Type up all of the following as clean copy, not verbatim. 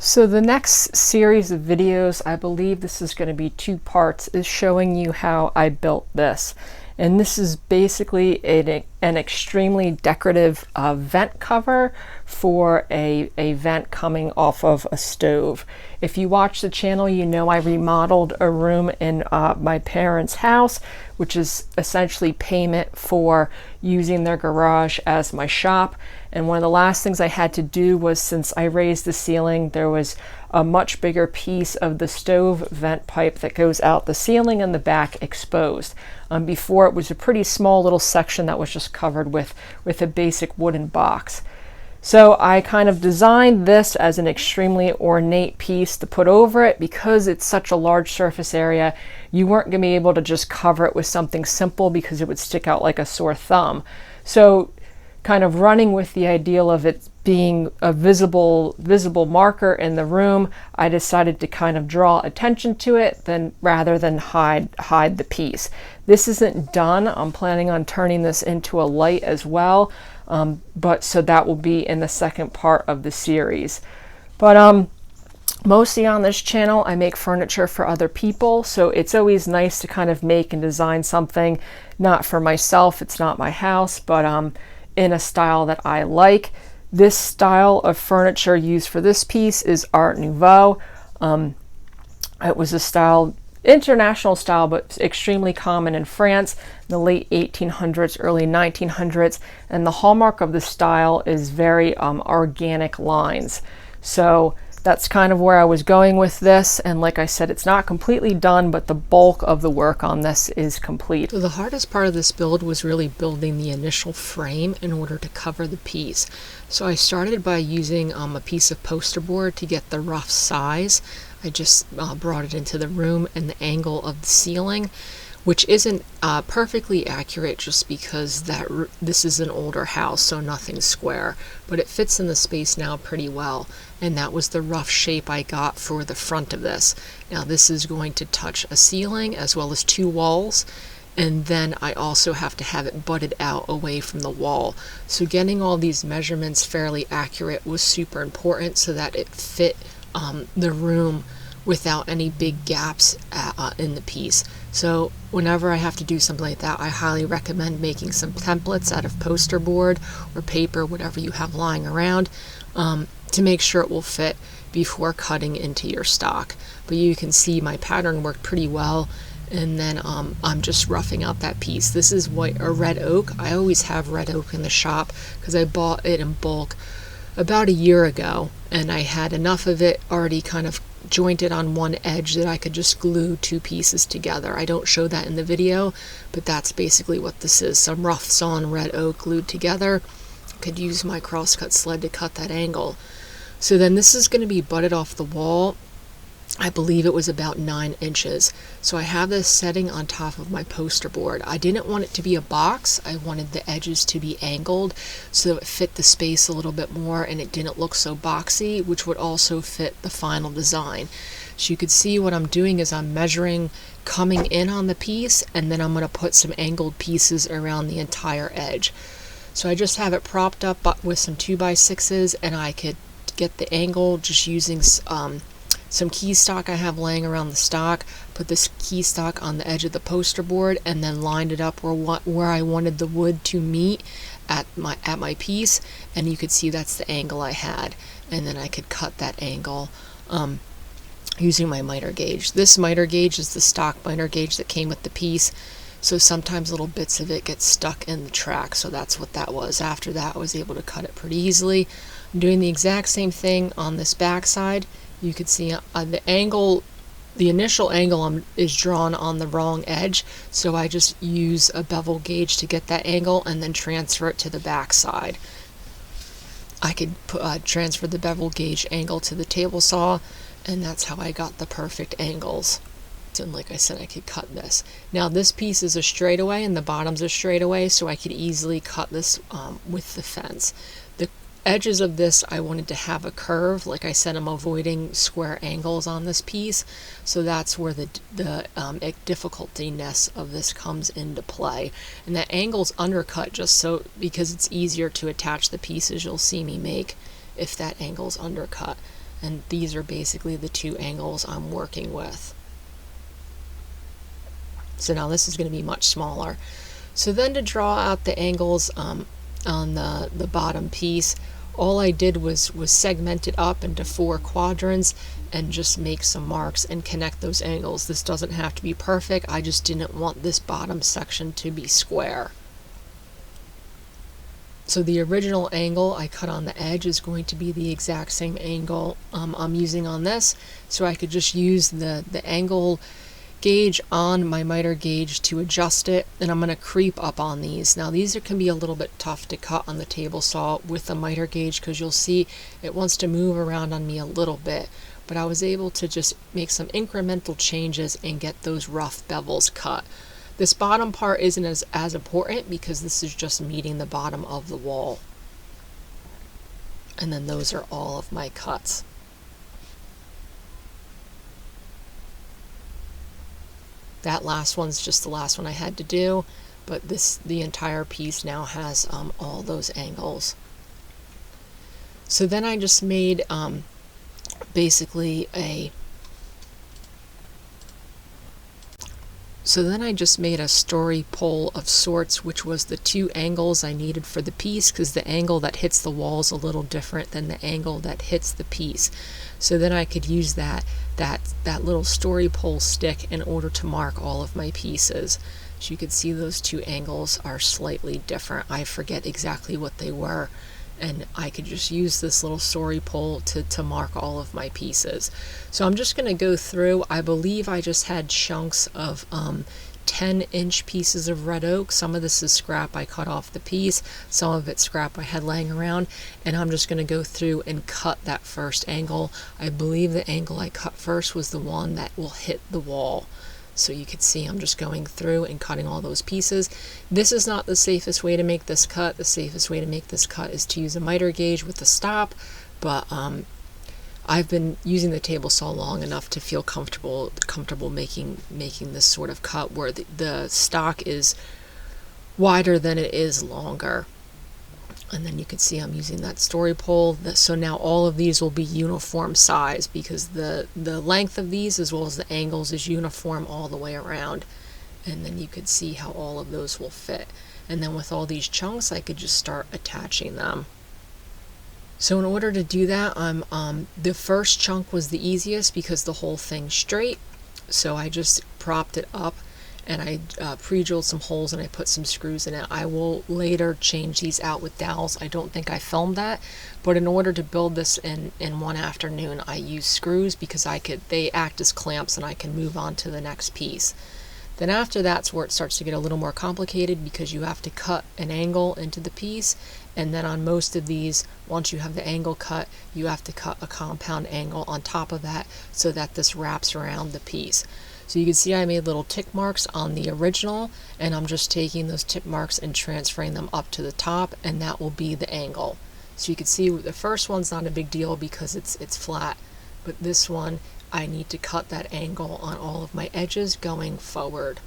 So the next series of videos, I believe this is going to be 2 parts, is showing you how I built this. And this is basically an extremely decorative vent cover for a vent coming off of a stove. If you watch the channel, you know I remodeled a room in my parents' house, which is essentially payment for using their garage as my shop. And one of the last things I had to do was, since I raised the ceiling, there was a much bigger piece of the stove vent pipe that goes out the ceiling and the back exposed. Before it was a pretty small little section that was just covered with a basic wooden box. So I kind of designed this as an extremely ornate piece to put over it. Because it's such a large surface area, you weren't going to be able to just cover it with something simple because it would stick out like a sore thumb. So kind of running with the ideal of it being a visible marker in the room, I decided to kind of draw attention to it rather than hide the piece. This isn't done. I'm planning on turning this into a light as well, but so that will be in the second part of the series. But mostly on this channel, I make furniture for other people, so it's always nice to kind of make and design something, not for myself, it's not my house, but in a style that I like. This style of furniture used for this piece is Art Nouveau. It was a international style, but extremely common in France in the late 1800s, early 1900s. And the hallmark of the style is very organic lines. So that's kind of where I was going with this. And like I said, it's not completely done, but the bulk of the work on this is complete. So the hardest part of this build was really building the initial frame in order to cover the piece. So I started by using a piece of poster board to get the rough size. I just brought it into the room and the angle of the ceiling, which isn't perfectly accurate just because this is an older house, so nothing's square, but it fits in the space now pretty well. And that was the rough shape I got for the front of this. Now this is going to touch a ceiling as well as 2 walls, and then I also have to have it butted out away from the wall. So getting all these measurements fairly accurate was super important so that it fit the room without any big gaps in the piece. So whenever I have to do something like that, I highly recommend making some templates out of poster board or paper, whatever you have lying around, to make sure it will fit before cutting into your stock. But you can see my pattern worked pretty well, and then I'm just roughing out that piece. This is red oak. I always have red oak in the shop because I bought it in bulk about a year ago, and I had enough of it already kind of jointed on one edge that I could just glue 2 pieces together. I don't show that in the video, but that's basically what this is. Some rough sawn red oak glued together. I could use my crosscut sled to cut that angle. So then this is going to be butted off the wall. I believe it was about 9 inches. So I have this setting on top of my poster board. I didn't want it to be a box. I wanted the edges to be angled so it fit the space a little bit more and it didn't look so boxy, which would also fit the final design. So you could see what I'm doing is I'm measuring coming in on the piece, and then I'm going to put some angled pieces around the entire edge. So I just have it propped up with some 2x6s, and I could get the angle just using some key stock I have laying around the stock, put this key stock on the edge of the poster board, and then lined it up where I wanted the wood to meet at my piece, and you could see that's the angle I had, and then I could cut that angle using my miter gauge. This miter gauge is the stock miter gauge that came with the piece, so sometimes little bits of it get stuck in the track, so that's what that was. After that I was able to cut it pretty easily. I'm doing the exact same thing on this back side. You can see the initial angle is drawn on the wrong edge, so I just use a bevel gauge to get that angle and then transfer it to the back side. I could transfer the bevel gauge angle to the table saw, and that's how I got the perfect angles. And like I said, I could cut this. Now this piece is a straightaway and the bottom's a straightaway, so I could easily cut this with the fence. The edges of this I wanted to have a curve. Like I said, I'm avoiding square angles on this piece, so that's where the difficulty-ness of this comes into play. And that angle's undercut just so because it's easier to attach the pieces you'll see me make if that angle's undercut. and these are basically the two angles I'm working with. So now this is going to be much smaller. So then to draw out the angles on the bottom piece, all I did was segment it up into 4 quadrants and just make some marks and connect those angles. This doesn't have to be perfect, I just didn't want this bottom section to be square. So the original angle I cut on the edge is going to be the exact same angle I'm using on this, so I could just use the angle gauge on my miter gauge to adjust it, and I'm going to creep up on these. Now these can be a little bit tough to cut on the table saw with the miter gauge because you'll see it wants to move around on me a little bit, but I was able to just make some incremental changes and get those rough bevels cut. This bottom part isn't as important because this is just meeting the bottom of the wall. And then those are all of my cuts. That last one's just the last one I had to do, but the entire piece now has all those angles. So then I just made basically a story pole of sorts, which was the 2 angles I needed for the piece, because the angle that hits the wall is a little different than the angle that hits the piece. So then I could use that little story pole stick in order to mark all of my pieces. So you can see those 2 angles are slightly different. I forget exactly what they were, and I could just use this little story pole to mark all of my pieces. So I'm just going to go through. I believe I just had chunks of 10-inch pieces of red oak. Some of this is scrap I cut off the piece, some of it's scrap I had laying around, and I'm just going to go through and cut that first angle. I believe the angle I cut first was the one that will hit the wall. So you can see I'm just going through and cutting all those pieces. This is not the safest way to make this cut. The safest way to make this cut is to use a miter gauge with a stop, but I've been using the table saw long enough to feel comfortable making this sort of cut where the stock is wider than it is longer. And then you can see I'm using that story pole. So now all of these will be uniform size because the length of these as well as the angles is uniform all the way around. And then you could see how all of those will fit. And then with all these chunks, I could just start attaching them. So in order to do that, the first chunk was the easiest because the whole thing's straight. So I just propped it up and I pre-drilled some holes and I put some screws in it. I will later change these out with dowels. I don't think I filmed that, but in order to build this in one afternoon, I used screws because they act as clamps and I can move on to the next piece. Then after that's where it starts to get a little more complicated because you have to cut an angle into the piece, and then on most of these, once you have the angle cut, you have to cut a compound angle on top of that so that this wraps around the piece. So you can see I made little tick marks on the original, and I'm just taking those tick marks and transferring them up to the top, and that will be the angle. So you can see the first one's not a big deal because it's flat, but this one I need to cut that angle on all of my edges going forward.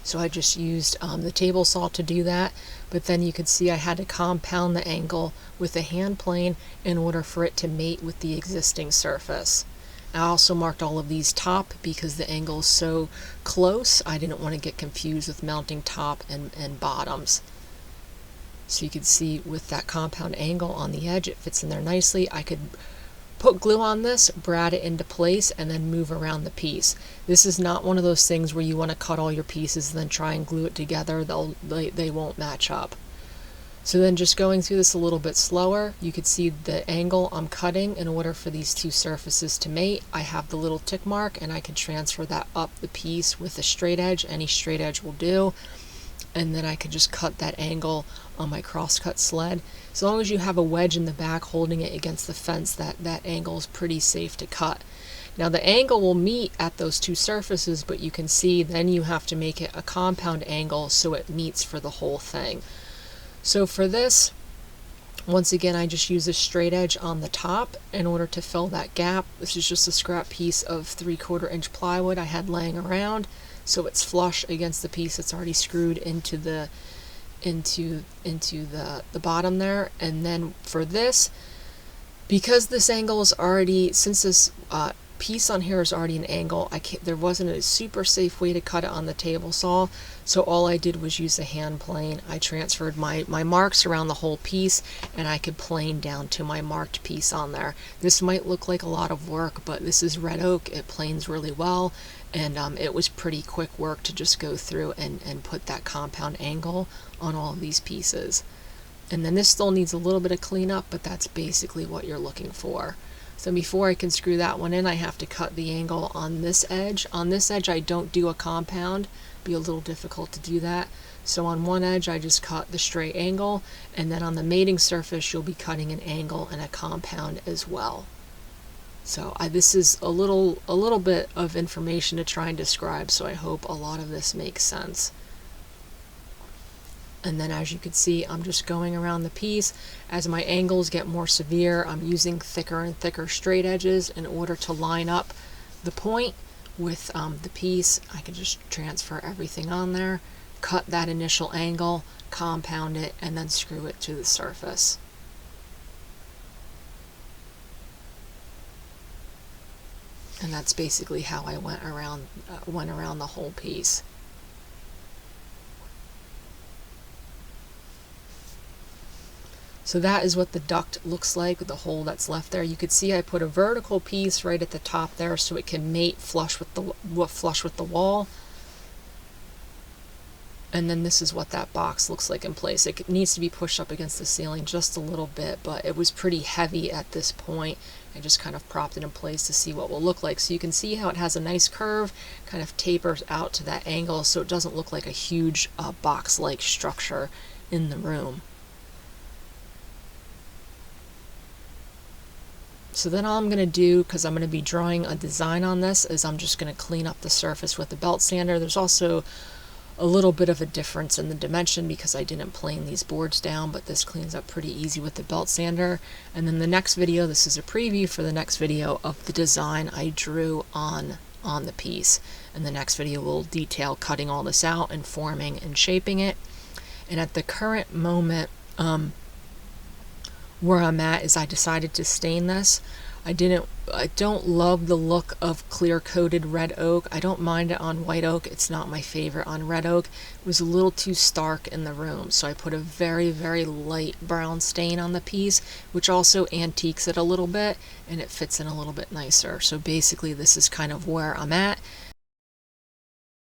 So I just used the table saw to do that, but then you could see I had to compound the angle with a hand plane in order for it to mate with the existing surface. I also marked all of these top because the angle is so close. I didn't want to get confused with mounting top and bottoms. So you can see with that compound angle on the edge, it fits in there nicely. I could put glue on this, brad it into place, and then move around the piece. This is not one of those things where you want to cut all your pieces and then try and glue it together. They won't match up. So then just going through this a little bit slower, you could see the angle I'm cutting in order for these two surfaces to mate. I have the little tick mark and I can transfer that up the piece with a straight edge. Any straight edge will do. And then I could just cut that angle on my crosscut sled. As long as you have a wedge in the back holding it against the fence, that angle is pretty safe to cut. Now the angle will meet at those two surfaces, but you can see then you have to make it a compound angle so it meets for the whole thing. So for this, once again, I just use a straight edge on the top in order to fill that gap. This is just a scrap piece of 3/4 inch plywood I had laying around, so it's flush against the piece that's already screwed into the bottom there. And then for this, Because this angle is already, since this piece on here is already an angle, there wasn't a super safe way to cut it on the table saw, so all I did was use a hand plane. I transferred my marks around the whole piece, and I could plane down to my marked piece on there. This might look like a lot of work, but this is red oak, it planes really well, and it was pretty quick work to just go through and put that compound angle on all of these pieces. And then this still needs a little bit of cleanup, but that's basically what you're looking for. So before I can screw that one in, I have to cut the angle on this edge. On this edge, I don't do a compound. It'd be a little difficult to do that. So on one edge, I just cut the straight angle, and then on the mating surface, you'll be cutting an angle and a compound as well. So this is a little bit of information to try and describe, so I hope a lot of this makes sense. And then as you can see, I'm just going around the piece. As my angles get more severe, I'm using thicker and thicker straight edges in order to line up the point with the piece. I can just transfer everything on there, cut that initial angle, compound it, and then screw it to the surface. And that's basically how I went around the whole piece. So that is what the duct looks like, the hole that's left there. You could see I put a vertical piece right at the top there so it can mate flush with the wall. And then this is what that box looks like in place. It needs to be pushed up against the ceiling just a little bit, but it was pretty heavy at this point. I just kind of propped it in place to see what it will look like. So you can see how it has a nice curve, kind of tapers out to that angle so it doesn't look like a huge box-like structure in the room. So then all I'm going to do, because I'm going to be drawing a design on this, is I'm just going to clean up the surface with the belt sander. There's also a little bit of a difference in the dimension because I didn't plane these boards down, but this cleans up pretty easy with the belt sander. And then the next video, this is a preview for the next video of the design I drew on the piece. And the next video will detail cutting all this out and forming and shaping it. And at the current moment, where I'm at is I decided to stain this. I don't love the look of clear coated red oak. I don't mind it on white oak. It's not my favorite on red oak. It was a little too stark in the room, so I put a very, very light brown stain on the piece, which also antiques it a little bit, and it fits in a little bit nicer. So basically this is kind of where I'm at.